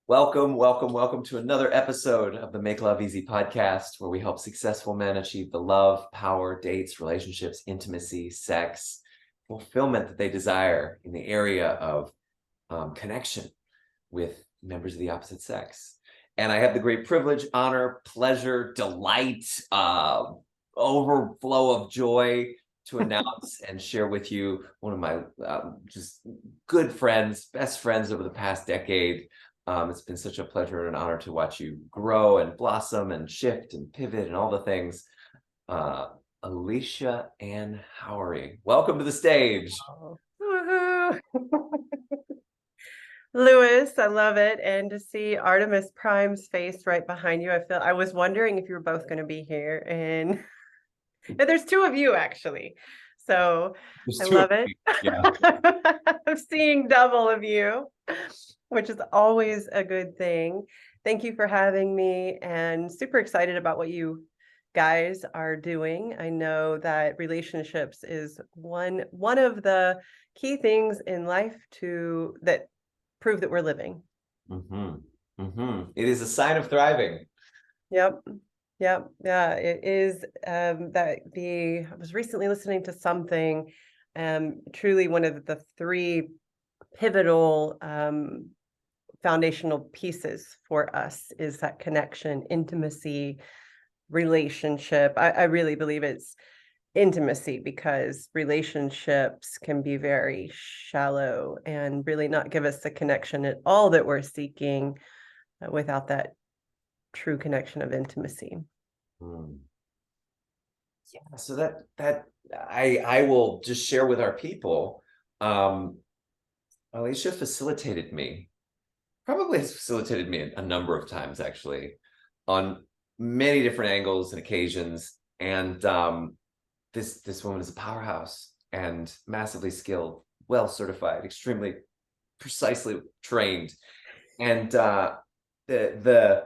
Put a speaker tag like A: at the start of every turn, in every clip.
A: Welcome, welcome, welcome to another episode of the Make Love Easy podcast, where we help successful men achieve the love, power, dates, relationships, intimacy, sex, fulfillment that they desire in the area of connection with members of the opposite sex. And I have the great privilege, honor, pleasure, delight, overflow of joy to announce and share with you one of my just good friends, best friends over the past decade. It's been such a pleasure and an honor to watch you grow and blossom and shift and pivot and all the things. Alicia Ann Howery, welcome to the stage.
B: Woohoo. Lewis, I love it. And to see Artemis Prime's face right behind you, I was wondering if you were both going to be here. And there's two of you, actually. So I love it.
A: Yeah.
B: I'm seeing double of you, which is always a good thing. Thank you for having me, and super excited about what you guys are doing. I know that relationships is one of the key things in life that prove that we're living.
A: It is a sign of thriving.
B: Yep. Yeah, it is. I was recently listening to something, truly one of the three pivotal foundational pieces for us is that connection, intimacy, relationship. I really believe it's intimacy, because relationships can be very shallow and really not give us the connection at all that we're seeking without that true connection of intimacy.
A: Yeah, so that I will just share with our people. Alicia probably has facilitated me a number of times, actually, on many different angles and occasions. And this woman is a powerhouse and massively skilled, well certified, extremely precisely trained. And the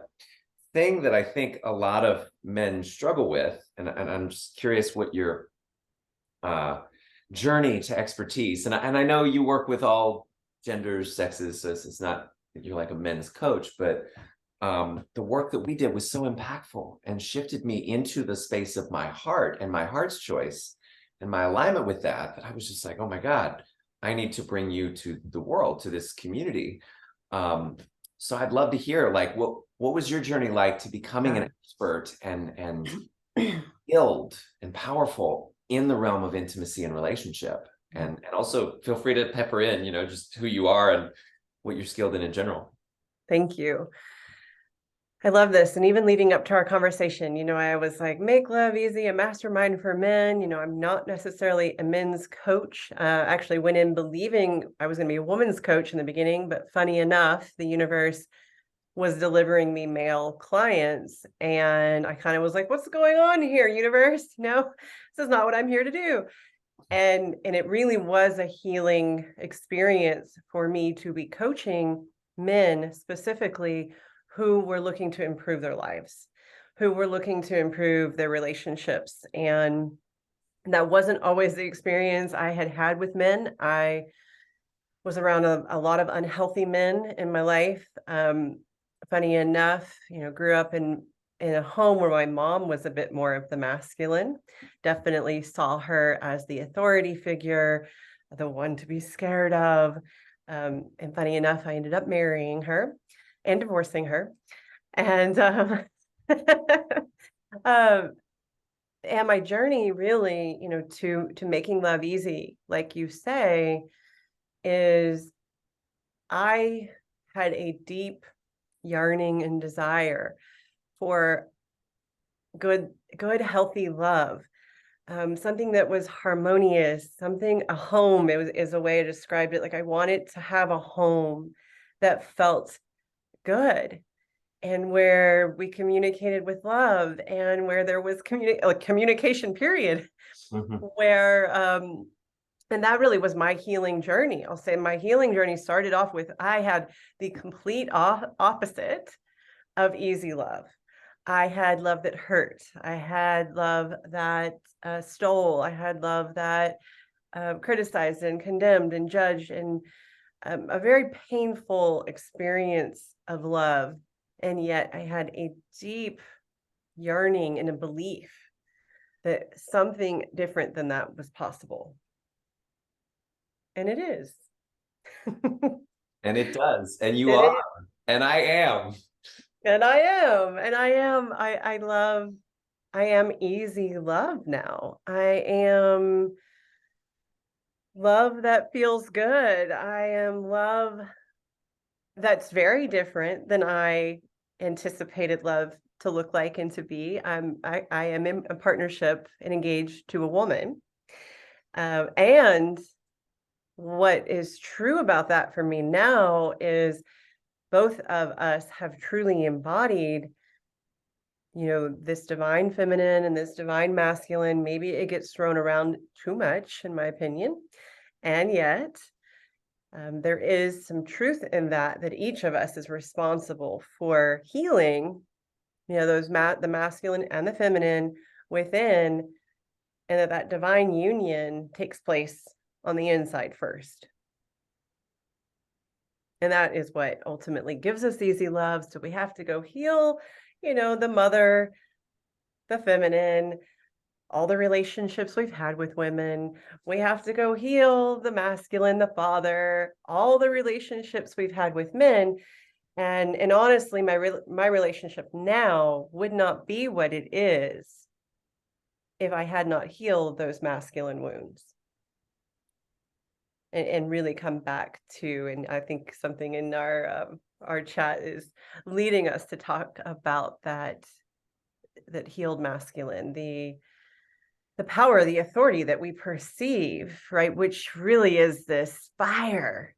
A: thing that I think a lot of men struggle with, and I'm just curious what your journey to expertise, and I know you work with all genders, sexes, so it's not that you're like a men's coach, but the work that we did was so impactful and shifted me into the space of my heart and my heart's choice and my alignment with that I was just like, oh my God, I need to bring you to the world, to this community. So I'd love to hear, like, what was your journey like to becoming an expert and skilled and powerful in the realm of intimacy and relationship? And also feel free to pepper in, just who you are and what you're skilled in general.
B: Thank you. I love this. And even leading up to our conversation, I was like, Make Love Easy, a mastermind for men. I'm not necessarily a men's coach. Actually went in believing I was going to be a woman's coach in the beginning, but funny enough, the universe was delivering me male clients. And I kind of was like, what's going on here, universe? No, this is not what I'm here to do. And it really was a healing experience for me to be coaching men specifically who were looking to improve their lives, who were looking to improve their relationships. And that wasn't always the experience I had with men. I was around a lot of unhealthy men in my life. Funny enough, grew up in a home where my mom was a bit more of the masculine. Definitely saw her as the authority figure, the one to be scared of. And funny enough, I ended up marrying her and divorcing her. And and my journey really, to making love easy, like you say, is I had a deep yearning and desire for good, healthy love, something that was harmonious, a home. Is a way I described it. Like, I wanted to have a home that felt good, and where we communicated with love, and where there was communication, period. Where and that really was my healing journey. I'll say my healing journey started off with, I had the complete opposite of easy love. I had love that hurt. I had love that stole. I had love that criticized and condemned and judged. And a very painful experience of love, and yet I had a deep yearning and a belief that something different than that was possible. And it is.
A: And it does. And you
B: It
A: are.
B: is.
A: And I am.
B: And I am. And I am. I am easy love now. I am love that feels good. I am love that's very different than I anticipated love to look like and to be. I am in a partnership and engaged to a woman. And what is true about that for me now is both of us have truly embodied, this divine feminine and this divine masculine. Maybe it gets thrown around too much, in my opinion. And yet, there is some truth in that each of us is responsible for healing, the masculine and the feminine within, and that divine union takes place on the inside first. And that is what ultimately gives us easy love. So we have to go heal, the mother, the feminine, all the relationships we've had with women. We have to go heal the masculine, the father, all the relationships we've had with men. And honestly, my relationship now would not be what it is if I had not healed those masculine wounds. And really come back to, and I think something in our chat is leading us to talk about that healed masculine, the power, the authority that we perceive, right? Which really is this fire,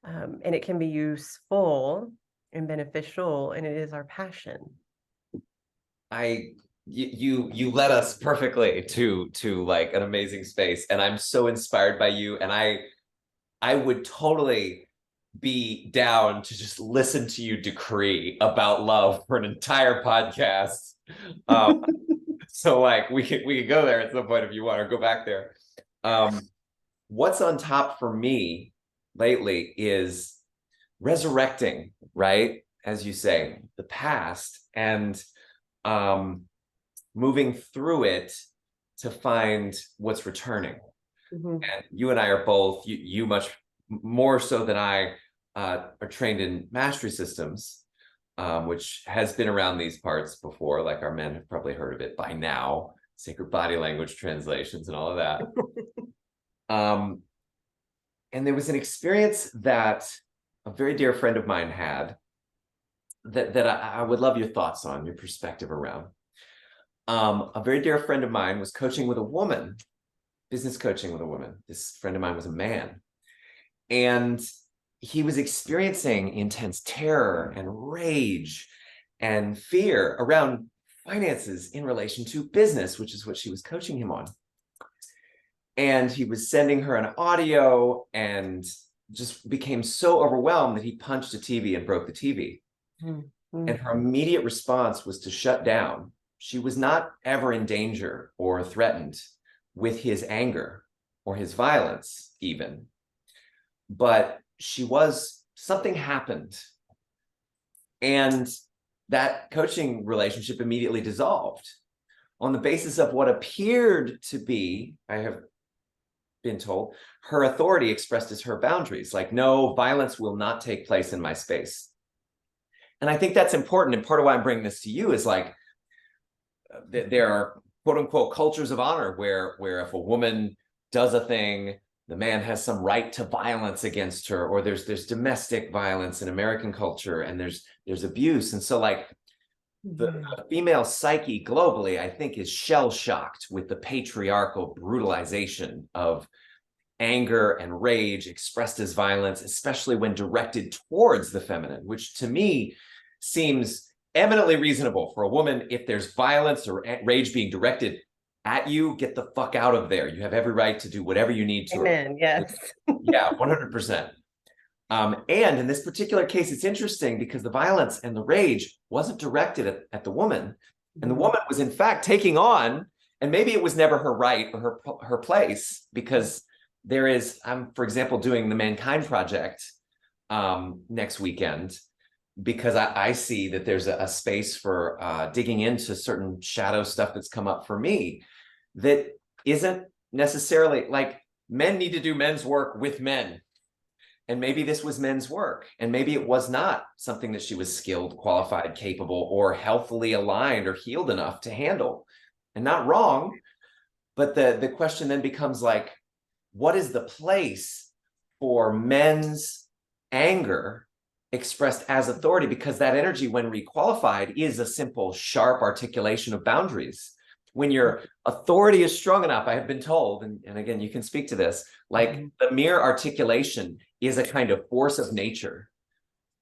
B: and it can be useful and beneficial, and it is our passion.
A: You led us perfectly to like an amazing space, and I'm so inspired by you, and I would totally be down to just listen to you decree about love for an entire podcast. So like we could go there at some point if you want, or go back there. What's on top for me lately is resurrecting, right? As you say, the past, and moving through it to find what's returning.
B: Mm-hmm.
A: And you and I are both, you much more so than I, are trained in mastery systems, which has been around these parts before. Like our men have probably heard of it by now, sacred body language translations and all of that. And there was an experience that a very dear friend of mine had that I would love your thoughts on, your perspective around. A very dear friend of mine was coaching with a woman, business coaching with a woman. This friend of mine was a man. And he was experiencing intense terror and rage and fear around finances in relation to business, which is what she was coaching him on. And he was sending her an audio and just became so overwhelmed that he punched a TV and broke the TV. Mm-hmm. And her immediate response was to shut down. She was not ever in danger or threatened with his anger or his violence even, but something happened. And that coaching relationship immediately dissolved on the basis of what appeared to be, I have been told, her authority expressed as her boundaries, like, no, violence will not take place in my space. And I think that's important. And part of why I'm bringing this to you is like, there are quote unquote cultures of honor where if a woman does a thing, the man has some right to violence against her, or there's domestic violence in American culture, and there's abuse. And so like the female psyche globally, I think, is shell-shocked with the patriarchal brutalization of anger and rage expressed as violence, especially when directed towards the feminine, which to me seems eminently reasonable for a woman. If there's violence or rage being directed at you, get the fuck out of there. You have every right to do whatever you need to.
B: Amen. Yes.
A: Yeah, 100%. And in this particular case, it's interesting because the violence and the rage wasn't directed at the woman. And the woman was in fact taking on, and maybe it was never her right or her place, because there is, I'm, for example, doing the Mankind Project next weekend, because I see that there's a space for digging into certain shadow stuff that's come up for me that isn't necessarily like, men need to do men's work with men. And maybe this was men's work, and maybe it was not something that she was skilled, qualified, capable, or healthily aligned or healed enough to handle. And not wrong, but the question then becomes like, what is the place for men's anger expressed as authority? Because that energy, when requalified, is a simple, sharp articulation of boundaries. When your authority is strong enough, I have been told, and again, you can speak to this, like the mere articulation is a kind of force of nature.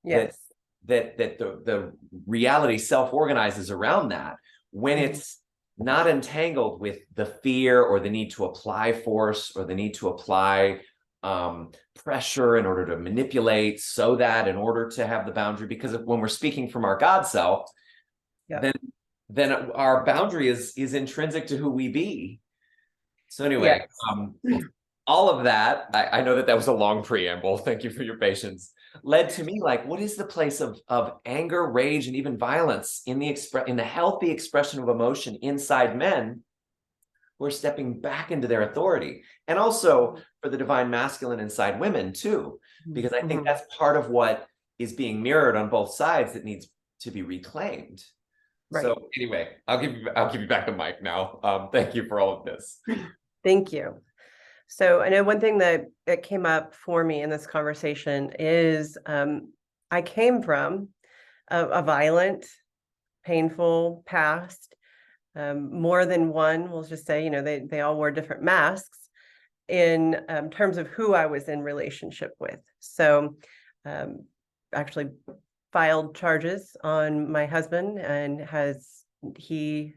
B: Yes.
A: That the reality self-organizes around that when it's not entangled with the fear or the need to apply force or the need to apply pressure in order to manipulate, so that in order to have the boundary, because when we're speaking from our God self, then our boundary is intrinsic to who we be. So anyway, all of that, I know that was a long preamble. Thank you for your patience. Led to me like, what is the place of anger, rage, and even violence in the healthy expression of emotion inside men who are stepping back into their authority, and also for the divine masculine inside women too, because I think that's part of what is being mirrored on both sides that needs to be reclaimed. Right. So anyway, I'll give you back the mic now. Thank you for all of this.
B: Thank you. So I know one thing that came up for me in this conversation is I came from a violent, painful past. More than one, we'll just say, they all wore different masks in terms of who I was in relationship with. So actually filed charges on my husband, and he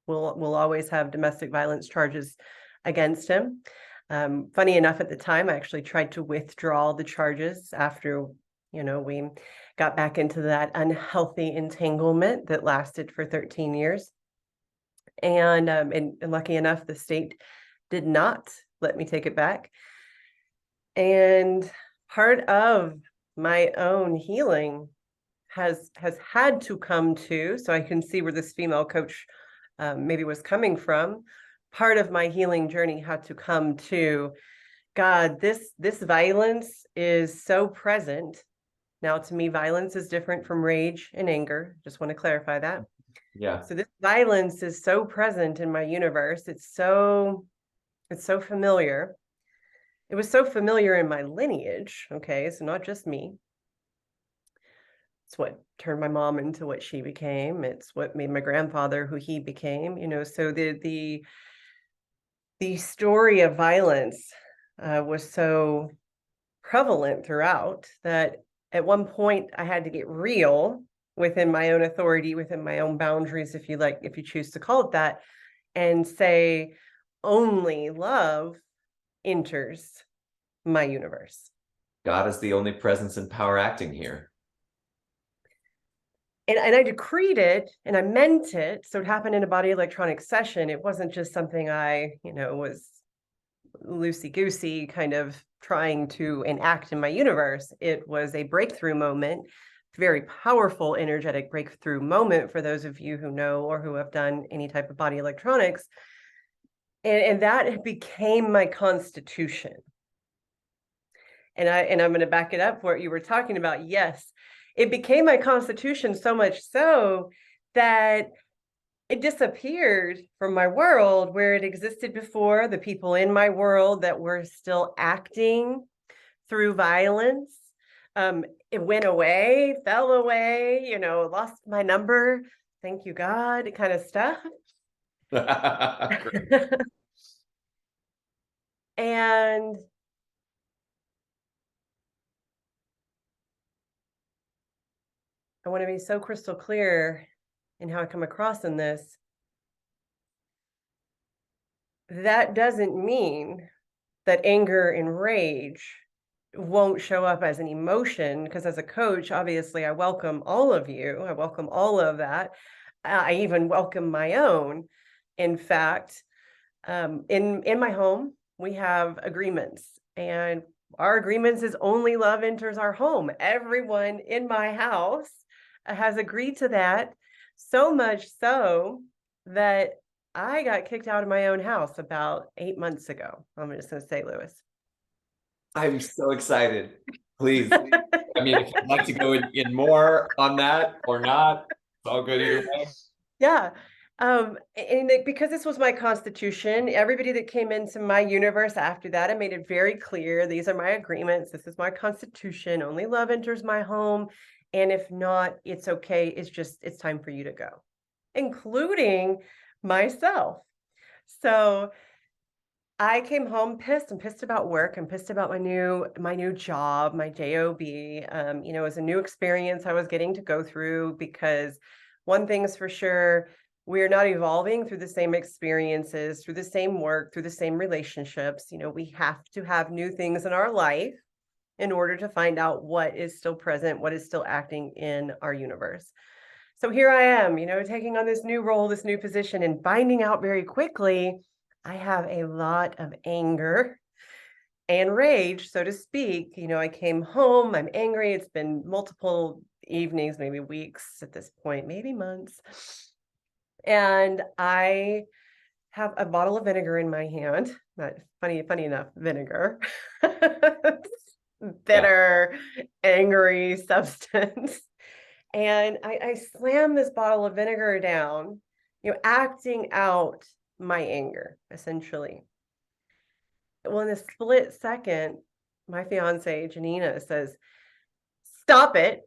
B: will always have domestic violence charges against him. Funny enough, at the time, I actually tried to withdraw the charges after, we got back into that unhealthy entanglement that lasted for 13 years. And lucky enough, the state did not let me take it back. And part of my own healing has had to come to, so I can see where this female coach maybe was coming from. Part of my healing journey had to come to, God, this violence is so present. Now, to me, violence is different from rage and anger. Just want to clarify that.
A: Yeah.
B: So this violence is so present in my universe. It's so familiar. It was so familiar in my lineage. Okay, so not just me. It's what turned my mom into what she became. It's what made my grandfather who he became. So the story of violence was so prevalent throughout that at one point I had to get real within my own authority, within my own boundaries, if you choose to call it that, and say only love enters my universe.
A: God is the only presence and power acting here.
B: And I decreed it, and I meant it. So it happened in a body electronic session. It wasn't just something I, was loosey-goosey kind of trying to enact in my universe. It was a breakthrough moment, very powerful, energetic breakthrough moment for those of you who know or who have done any type of body electronics. And that became my constitution. And I'm going to back it up for what you were talking about. Yes, it became my constitution, so much so that it disappeared from my world where it existed before. The people in my world that were still acting through violence, it went away, fell away, lost my number. Thank you, God, kind of stuff. And I want to be so crystal clear in how I come across in this. That doesn't mean that anger and rage won't show up as an emotion, because as a coach, obviously, I welcome all of you. I welcome all of that. I even welcome my own. In fact, in my home, we have agreements, and our agreements is only love enters our home. Everyone in my house has agreed to that, so much so that I got kicked out of my own house about 8 months ago. I'm just going to say, Lewis.
A: I'm so excited. Please. I mean, if you'd like to go in more on that or not, it's all good either way.
B: Yeah. Because this was my constitution, everybody that came into my universe after that, I made it very clear, these are my agreements, this is my constitution, only love enters my home. And if not, it's okay. It's time for you to go, including myself. So I came home pissed. I'm pissed about work. I'm pissed about my new job, my job. It was a new experience I was getting to go through, because one thing's for sure, we're not evolving through the same experiences, through the same work, through the same relationships. We have to have new things in our life in order to find out what is still present, what is still acting in our universe. So here I am, taking on this new role, this new position, and finding out very quickly I have a lot of anger and rage, so to speak. I came home, I'm angry. It's been multiple evenings, maybe weeks at this point, maybe months. And I have a bottle of vinegar in my hand. Not funny enough, vinegar. Bitter, angry substance. And I slam this bottle of vinegar down, acting out my anger, essentially. Well, in a split second, my fiance, Janina, says, "Stop it,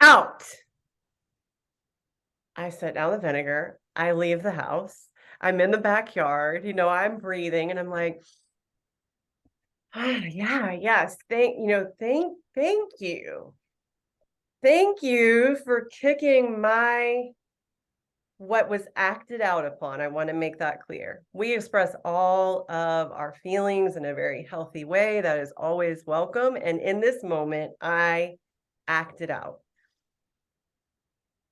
B: out." I set down the vinegar. I leave the house. I'm in the backyard, I'm breathing, and I'm like, yeah, yes, thank you. Thank you for kicking what was acted out upon. I want to make that clear. We express all of our feelings in a very healthy way. That is always welcome. And in this moment, I acted out.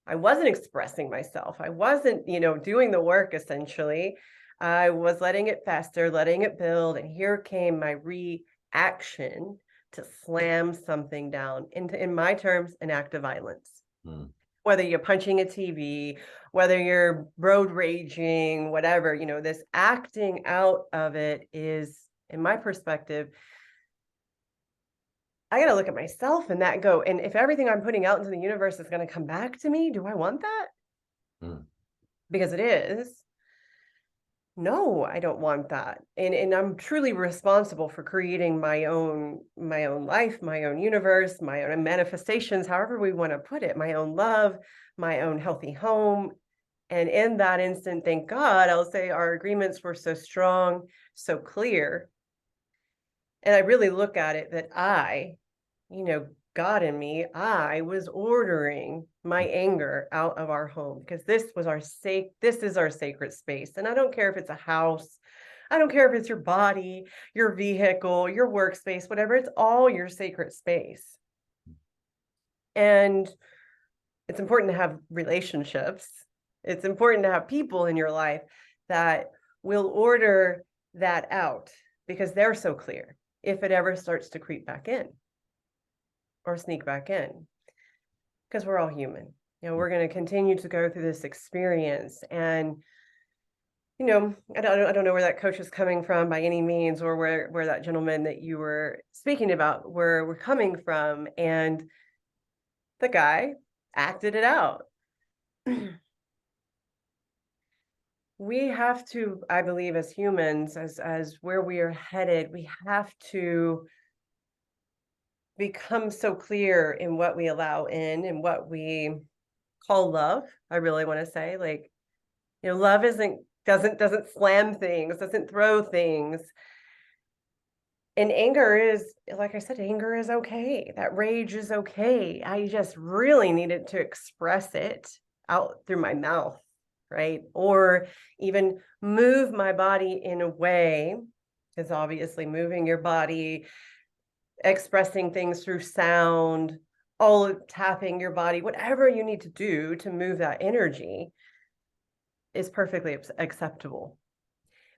B: I wasn't expressing myself. I wasn't, doing the work, essentially. I was letting it fester, letting it build. And here came my reaction to slam something down into, in my terms, an act of violence. Whether you're punching a TV, whether you're road raging, whatever, this acting out of it is, in my perspective, I got to look at myself and that go, and if everything I'm putting out into the universe is going to come back to me, do I want that? Because it is. No, I don't want that. And I'm truly responsible for creating my own life, my own universe, my own manifestations, however we want to put it, my own love, my own healthy home. And in that instant, thank God, I'll say our agreements were so strong, so clear. And I really look at it that God in me, I was ordering my anger out of our home, because this is our sacred space. And I don't care if it's a house, I don't care if it's your body, your vehicle, your workspace, whatever, it's all your sacred space. And it's important to have relationships. It's important to have people in your life that will order that out, because they're so clear if it ever starts to creep back in or sneak back in, because we're all human. We're going to continue to go through this experience. And I don't know where that coach is coming from by any means, or where that gentleman that you were speaking about, where we're coming from. And the guy acted it out. We have to, I believe, as humans, as where we are headed, we have to become so clear in what we allow in and what we call love. I really want to say, love doesn't slam things, doesn't throw things. And anger is, like I said, anger is okay. That rage is okay. I just really needed to express it out through my mouth, right? Or even move my body in a way, because obviously moving your body, expressing things through sound, all tapping your body, whatever you need to do to move that energy is perfectly acceptable.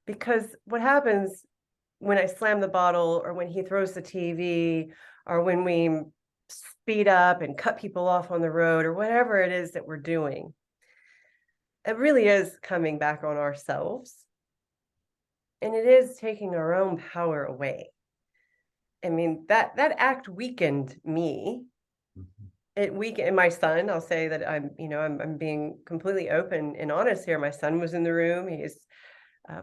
B: Because what happens when I slam the bottle, or when he throws the TV, or when we speed up and cut people off on the road, or whatever it is that we're doing, it really is coming back on ourselves. And it is taking our own power away. I mean, that act weakened me. It weakened my son. I'll say that I'm being completely open and honest here. My son was in the room. He is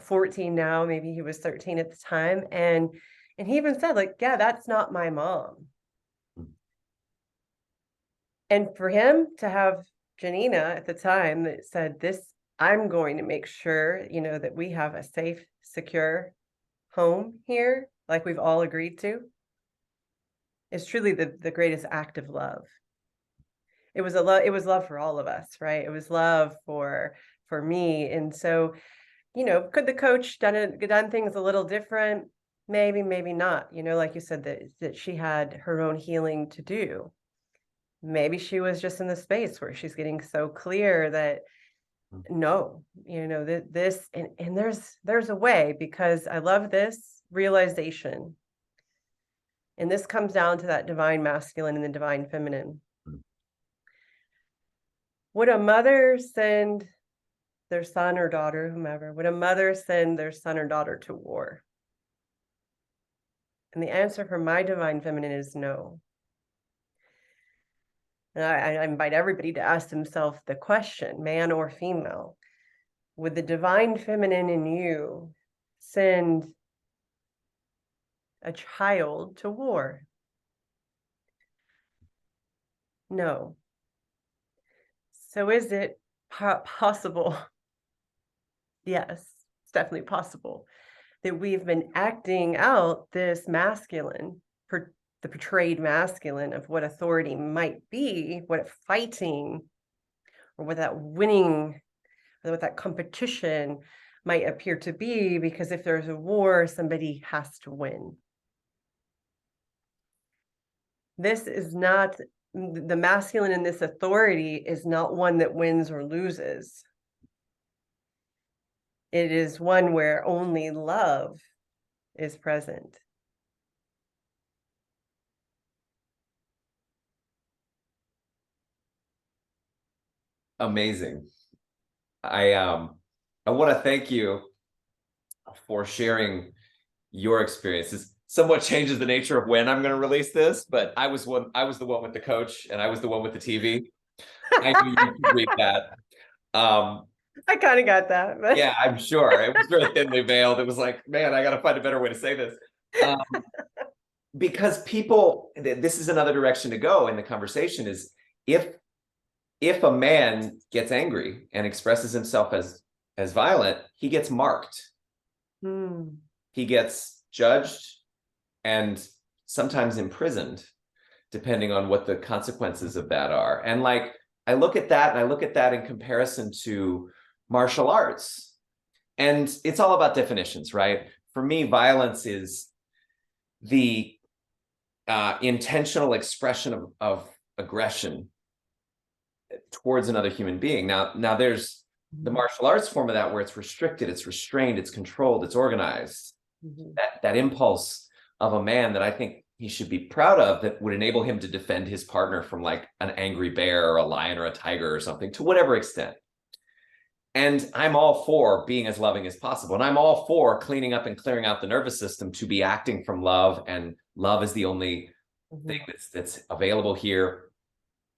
B: 14 now. Maybe he was 13 at the time. And he even said, like, yeah, that's not my mom. And for him to have Janina at the time that said, this, I'm going to make sure, that we have a safe, secure home here, like we've all agreed to, is truly the greatest act of love. It was love for all of us, right? It was love for me. And so, could the coach done things a little different? Maybe, maybe not. Like you said, that she had her own healing to do. Maybe she was just in the space where she's getting so clear that no, this, and there's a way, because I love this realization. And this comes down to that divine masculine and the divine feminine. Would a mother send their son or daughter, whomever, would a mother send their son or daughter to war? And the answer for my divine feminine is no. And I invite everybody to ask themselves the question, man or female, would the divine feminine in you send a child to war? No. So is it possible? Yes, it's definitely possible that we've been acting out this masculine, the portrayed masculine of what authority might be, what fighting, or what that winning, or what that competition might appear to be, because if there's a war, somebody has to win. This is not, the masculine in this authority is not one that wins or loses. It is one where only love is present.
A: Amazing. I want to thank you for sharing your experiences. Somewhat changes the nature of when I'm going to release this, but I was the one with the coach, and I was the one with the TV. I knew you could read that.
B: I kind of got that, but
A: yeah, I'm sure it was very thinly veiled. It was like, man, I got to find a better way to say this. Because people, this is another direction to go in the conversation, is if a man gets angry and expresses himself as violent, he gets marked. He gets judged and sometimes imprisoned, depending on what the consequences of that are. And like, I look at that in comparison to martial arts. And it's all about definitions, right? For me, violence is the intentional expression of aggression towards another human being. Now there's the martial arts form of that, where it's restricted, it's restrained, it's controlled, it's organized. That impulse of a man that I think he should be proud of, that would enable him to defend his partner from like an angry bear or a lion or a tiger or something, to whatever extent. And I'm all for being as loving as possible. And I'm all for cleaning up and clearing out the nervous system to be acting from love. And love is the only thing that's available here.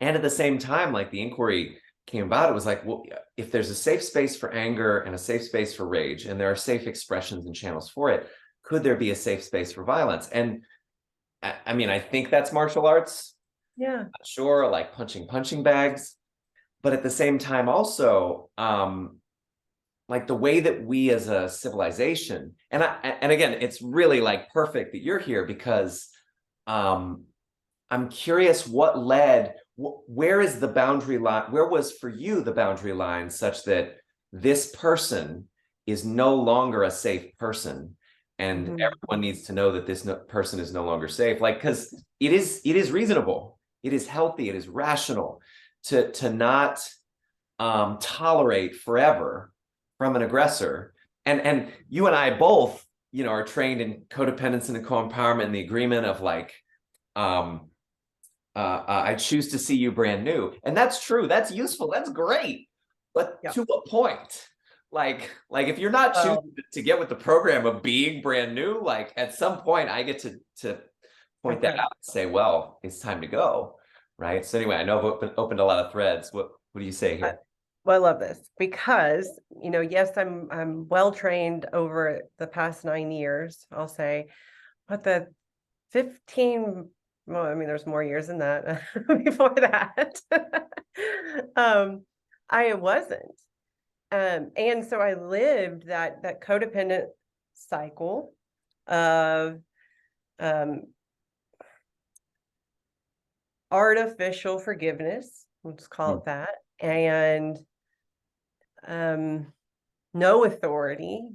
A: And at the same time, like, the inquiry came about, it was like, well, if there's a safe space for anger and a safe space for rage, and there are safe expressions and channels for it, could there be a safe space for violence? And I mean, I think that's martial arts.
B: Yeah.
A: Not sure, like punching bags. But at the same time also, like the way that we as a civilization, and again, it's really like perfect that you're here, because I'm curious what led, where is the boundary line, where was for you the boundary line such that this person is no longer a safe person, and everyone needs to know that this person is no longer safe? Like, because it is reasonable, it is healthy, it is rational to not tolerate forever from an aggressor. And you and I both are trained in codependence and co-empowerment and the agreement of like, I choose to see you brand new. And that's true. That's useful. That's great. But
B: Yeah.
A: to what point? Like if you're not
B: Well,
A: choosing to get with the program of being brand new, like at some point I get to point that
B: okay.
A: out and say, well, it's time to go. Right. So anyway, I know I've opened a lot of threads. What do you say here?
B: Well, I love this because, yes, I'm well trained over the past 9 years, I'll say, but the 15, well, I mean, there's more years than that before that. I wasn't. And so I lived that codependent cycle of um, artificial forgiveness, let's call
A: Mm.
B: it that, and no authority,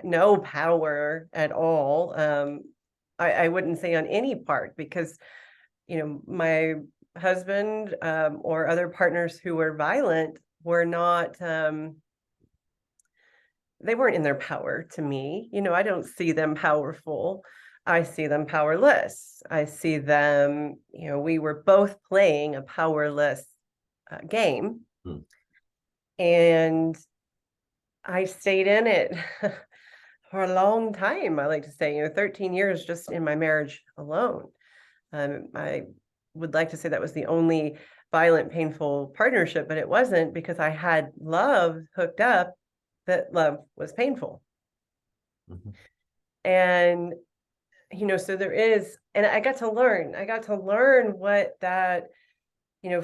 B: no power at all. I wouldn't say on any part because, my husband or other partners who were violent were not, they weren't in their power to me. I don't see them powerful. I see them powerless. I see them, we were both playing a powerless game.
A: Mm.
B: And I stayed in it for a long time. I like to say, 13 years just in my marriage alone. I would like to say that was the only violent, painful partnership, but it wasn't because I had love hooked up, that love was painful.
A: Mm-hmm.
B: And, so there is, and I got to learn what that,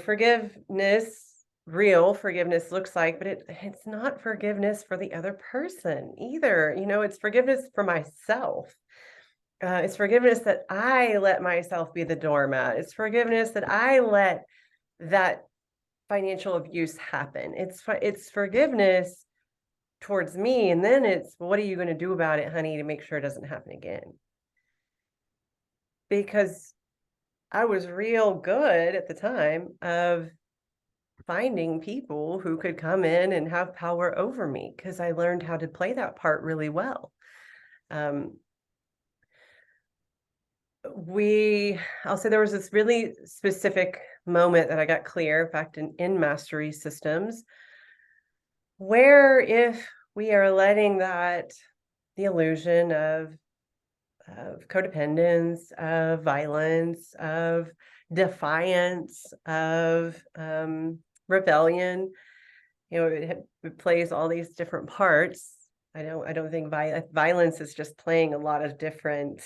B: forgiveness, real forgiveness looks like, but it's not forgiveness for the other person either. It's forgiveness for myself. It's forgiveness that I let myself be the doormat. It's forgiveness that I let that financial abuse happen. It's forgiveness towards me, and then it's, what are you going to do about it, honey, to make sure it doesn't happen again? Because I was real good at the time of finding people who could come in and have power over me because I learned how to play that part really well. I'll say there was this really specific moment that I got clear, in fact, in mastery systems, where if we are letting the illusion of codependence, of violence, of defiance, of rebellion, it plays all these different parts. I don't think violence is just playing a lot of different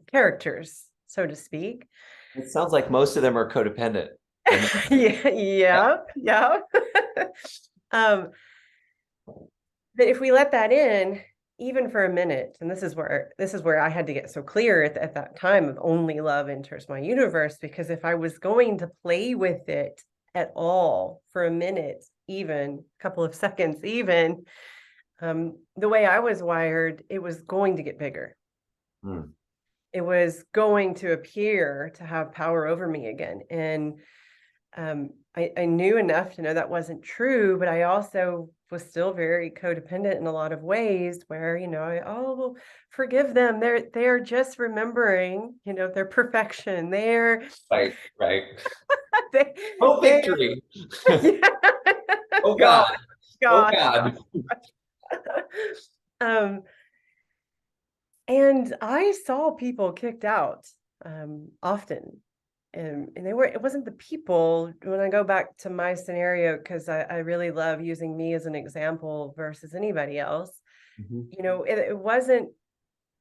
B: characters, so to speak.
A: It sounds like most of them are codependent. And
B: Yeah. um, but if we let that in, even for a minute, and this is where I had to get so clear at that time of only love enters my universe, because if I was going to play with it at all for a minute, even a couple of seconds, even the way I was wired, it was going to get bigger.
A: Mm.
B: It was going to appear to have power over me again. And I knew enough to know that wasn't true, but I also was still very codependent in a lot of ways where, well, forgive them. They're just remembering, their perfection. They're
A: Right.
B: they,
A: Oh,
B: they
A: victory.
B: yeah.
A: Oh
B: God,
A: God. Oh
B: gosh.
A: God.
B: um, and I saw people kicked out often. And it wasn't the people. When I go back to my scenario, because I really love using me as an example versus anybody else,
A: Mm-hmm.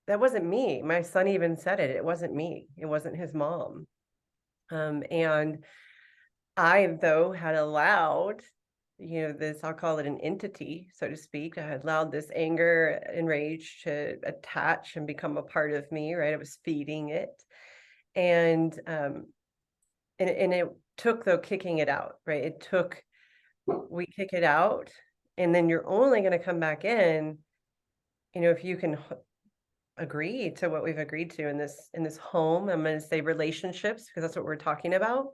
B: that wasn't me. My son even said it. It wasn't me. It wasn't his mom. And I, though, had allowed, this, I'll call it an entity, so to speak. I had allowed this anger and rage to attach and become a part of me, right? I was feeding it. And it took, though, kicking it out, right? We kick it out, and then you're only going to come back in, if you can agree to what we've agreed to in this home. I'm going to say relationships, because that's what we're talking about.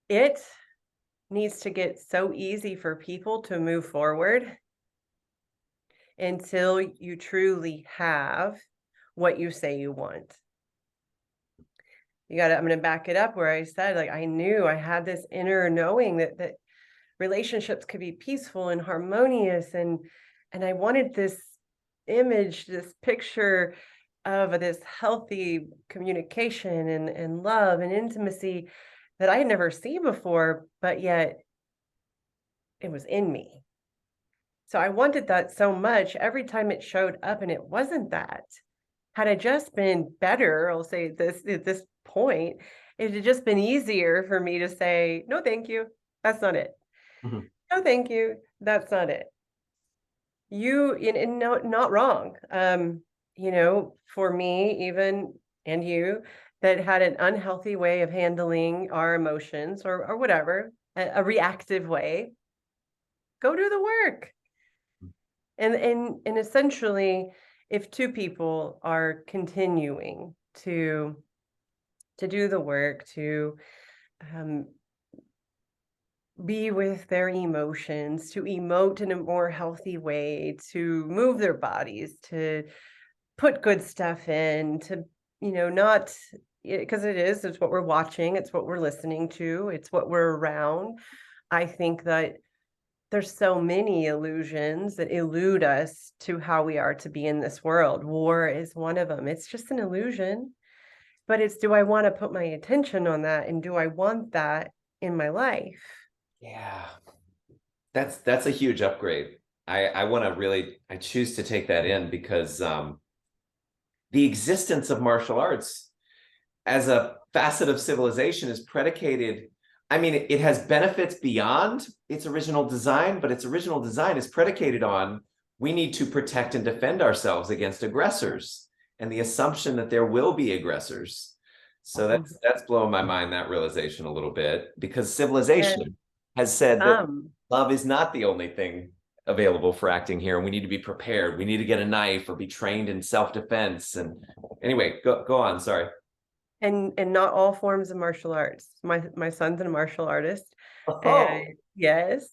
B: It needs to get so easy for people to move forward until you truly have what you say you want. I'm going to back it up where I said, like, I knew I had this inner knowing that relationships could be peaceful and harmonious. And I wanted this image, this picture of this healthy communication and love and intimacy that I had never seen before, but yet it was in me. So I wanted that so much every time it showed up, and it wasn't that. Had I just been better, I'll say this at this point, it had just been easier for me to say, no, thank you. That's not it.
A: Mhm.
B: No, thank you. That's not it. And no, not wrong. For me, even, and you, that had an unhealthy way of handling our emotions or whatever, a reactive way, go do the work. And essentially, if two people are continuing to do the work, to be with their emotions, to emote in a more healthy way, to move their bodies, to put good stuff in, to, not, because it's what we're watching, it's what we're listening to, it's what we're around. I think that there's so many illusions that elude us to how we are to be in this world. War is one of them. It's just an illusion, but it's, do I want to put my attention on that? And do I want that in my life?
A: Yeah, that's a huge upgrade. I want to really, I choose to take that in because the existence of martial arts as a facet of civilization is predicated. I mean, it has benefits beyond its original design, but its original design is predicated on we need to protect and defend ourselves against aggressors and the assumption that there will be aggressors. So that's blowing my mind, that realization a little bit, because civilization has said that love is not the only thing available for acting here, and we need to be prepared. We need to get a knife or be trained in self-defense. And anyway, go on. Sorry.
B: And not all forms of martial arts. My son's a martial artist.
A: Oh.
B: And yes,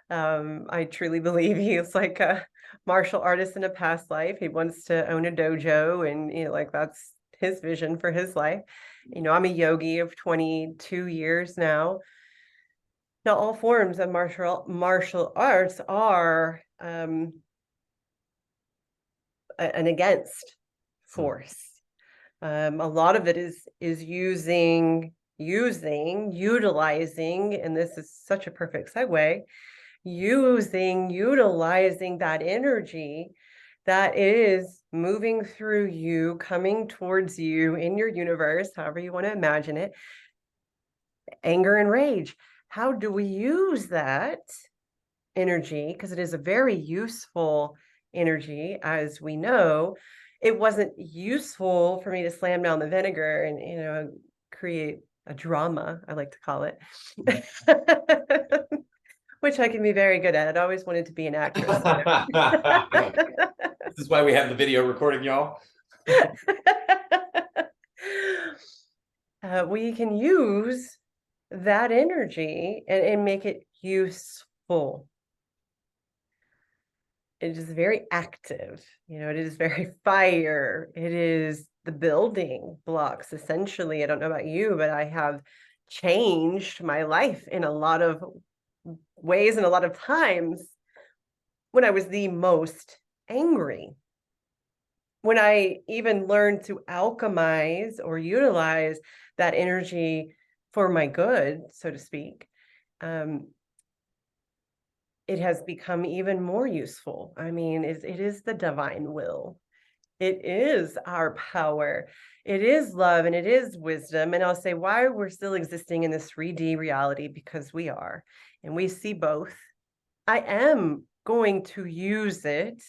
B: I truly believe he's like a martial artist in a past life. He wants to own a dojo, and like that's his vision for his life. I'm a yogi of 22 years now. Now, all forms of martial arts are an against force. A lot of it is utilizing, and this is such a perfect segue, utilizing that energy that is moving through you, coming towards you in your universe, however you want to imagine it, anger and rage. How do we use that energy? Because it is a very useful energy, as we know. It wasn't useful for me to slam down the vinegar and create a drama, I like to call it, which I can be very good at. I'd always wanted to be an actress.
A: This is why we have the video recording, y'all.
B: We can use that energy and make it useful. It is very active, it is very fire. It is the building blocks, essentially. I don't know about you, but I have changed my life in a lot of ways and a lot of times when I was the most angry. When I even learned to alchemize or utilize that energy for my good, so to speak, it has become even more useful. I mean, it is the divine will. It is our power. It is love, and it is wisdom. And I'll say why we're still existing in this 3D reality, because we are, and we see both. I am going to use it.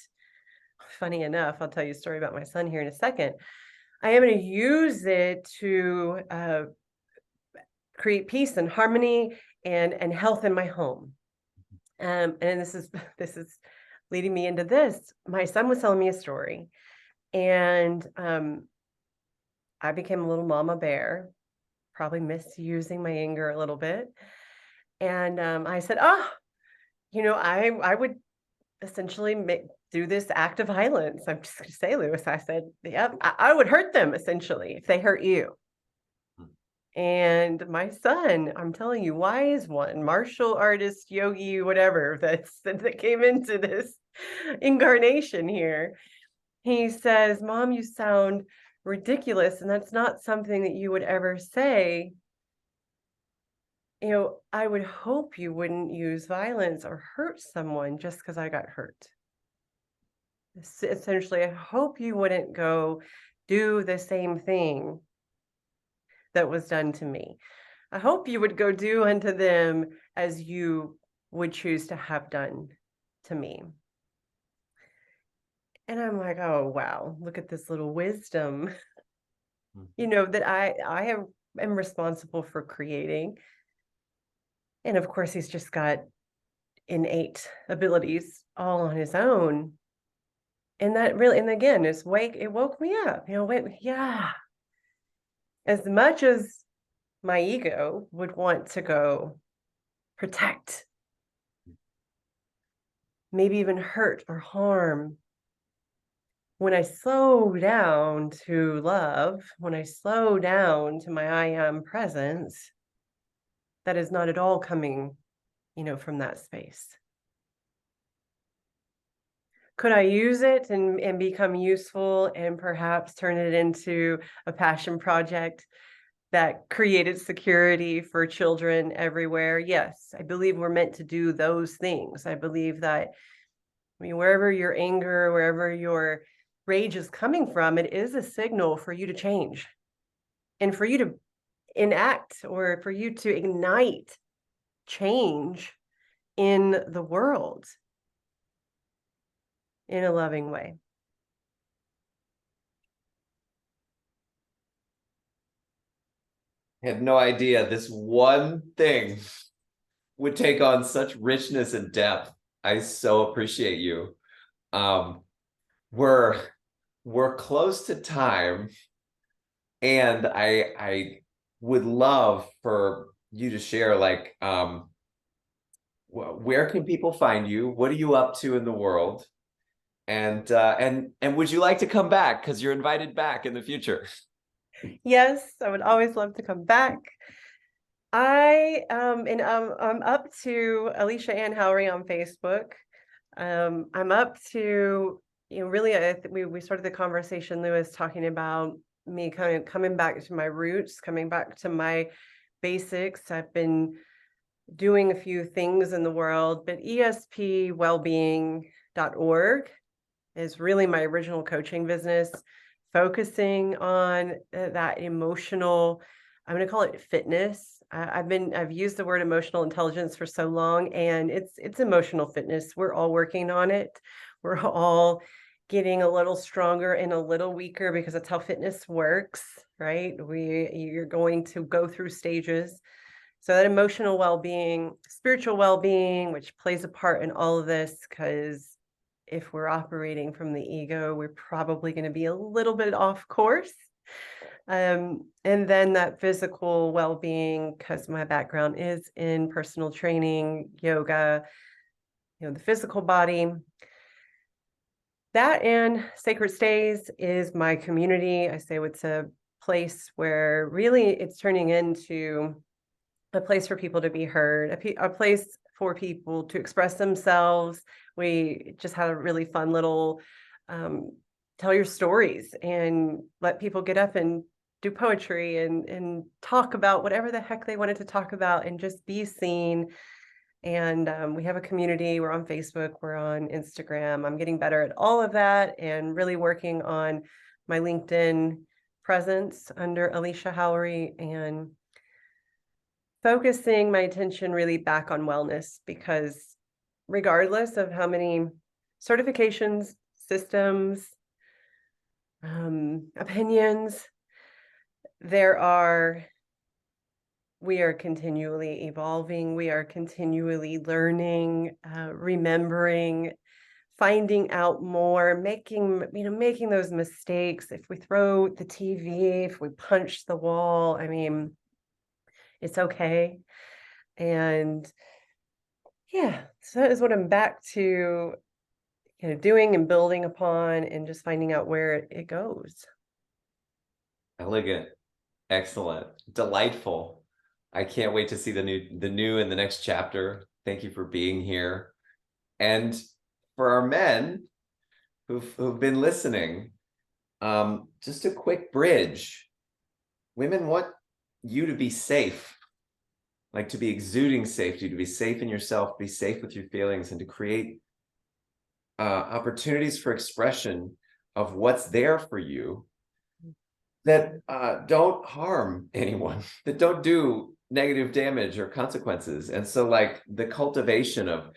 B: Funny enough, I'll tell you a story about my son here in a second. I am going to use it to create peace and harmony and health in my home. And this is leading me into this. My son was telling me a story, and I became a little mama bear, probably misusing my anger a little bit. And I said, I would essentially through this act of violence. I'm just going to say, Lewis, I said, yeah, I would hurt them essentially if they hurt you. And my son, I'm telling you, wise one, martial artist, yogi, whatever, that came into this incarnation here. He says, Mom, you sound ridiculous, and that's not something that you would ever say. I would hope you wouldn't use violence or hurt someone just because I got hurt. Essentially, I hope you wouldn't go do the same thing that was done to me. I hope you would go do unto them as you would choose to have done to me. And I'm like, oh, wow, look at this little wisdom, that I am responsible for creating. And of course, he's just got innate abilities all on his own. And that really, and again, it woke me up, wait, yeah. As much as my ego would want to go protect, maybe even hurt or harm, when I slow down to love, when I slow down to my I am presence, that is not at all coming, from that space. Could I use it and become useful and perhaps turn it into a passion project that created security for children everywhere? Yes, I believe we're meant to do those things. I believe that, wherever your anger, wherever your rage is coming from, it is a signal for you to change and for you to enact or for you to ignite change in the world in a loving way.
A: I had no idea this one thing would take on such richness and depth. I so appreciate you. We're close to time, and I would love for you to share, like, where can people find you? What are you up to in the world? And would you like to come back? Because you're invited back in the future.
B: Yes, I would always love to come back. I'm up to Alicia Ann Howery on Facebook. I'm up to, really, we started the conversation, Lewis, talking about me kind of coming back to my roots, coming back to my basics. I've been doing a few things in the world, but espwellbeing.org is really my original coaching business, focusing on that emotional, I'm going to call it fitness. I've used the word emotional intelligence for so long, and it's emotional fitness. We're all working on it. We're all getting a little stronger and a little weaker because that's how fitness works, right? You're going to go through stages. So that emotional well-being, spiritual well-being, which plays a part in all of this, because if we're operating from the ego, we're probably going to be a little bit off course. And then that physical well-being, because my background is in personal training, yoga, the physical body. That and Sacred Stays is my community. I say it's a place where really it's turning into a place for people to be heard, a place for people to express themselves. We just had a really fun little tell your stories and let people get up and do poetry and talk about whatever the heck they wanted to talk about and just be seen. And we have a community. We're on Facebook, we're on Instagram. I'm getting better at all of that and really working on my LinkedIn presence under Alicia Howery and focusing my attention really back on wellness, because regardless of how many certifications, systems, opinions we are continually evolving. We are continually learning, remembering, finding out more, making those mistakes. If we throw the TV, if we punch the wall, it's okay. And yeah, so that is what I'm back to, doing and building upon and just finding out where it goes.
A: Elegant, excellent, delightful. I can't wait to see the new in the next chapter. Thank you for being here. And for our men who've been listening, just a quick bridge. Women want you to be safe, like to be exuding safety, to be safe in yourself, be safe with your feelings, and to create opportunities for expression of what's there for you that don't harm anyone, that don't do negative damage or consequences. And so like the cultivation of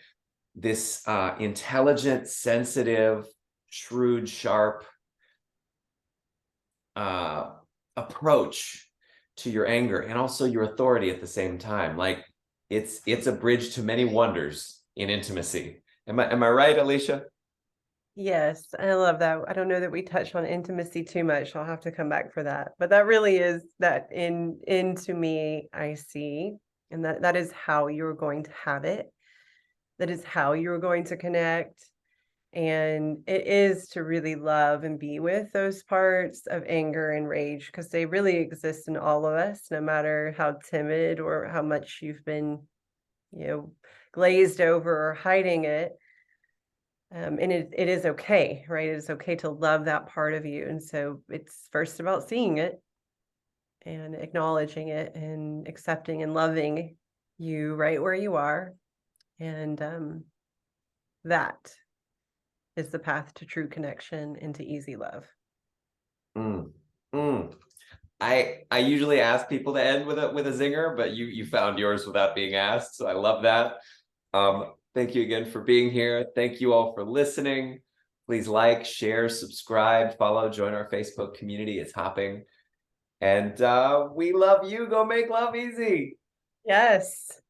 A: this intelligent, sensitive, shrewd, sharp approach to your anger and also your authority at the same time. Like it's a bridge to many wonders in intimacy. Am I right, Alicia?
B: Yes, I love that. I don't know that we touched on intimacy too much. I'll have to come back for that. But that really is that into me, I see, and that is how you're going to have it. That is how you're going to connect. And it is to really love and be with those parts of anger and rage because they really exist in all of us, no matter how timid or how much you've been, glazed over or hiding it. And it is okay, right? It is okay to love that part of you. And so it's first about seeing it and acknowledging it and accepting and loving you right where you are. And that is the path to true connection and to easy love.
A: Mm, mm. I usually ask people to end with a zinger, but you found yours without being asked, so I love that. Thank you again for being here. Thank you all for listening. Please like, share, subscribe, follow, join our Facebook community. It's hopping. And we love you. Go make love easy.
B: Yes.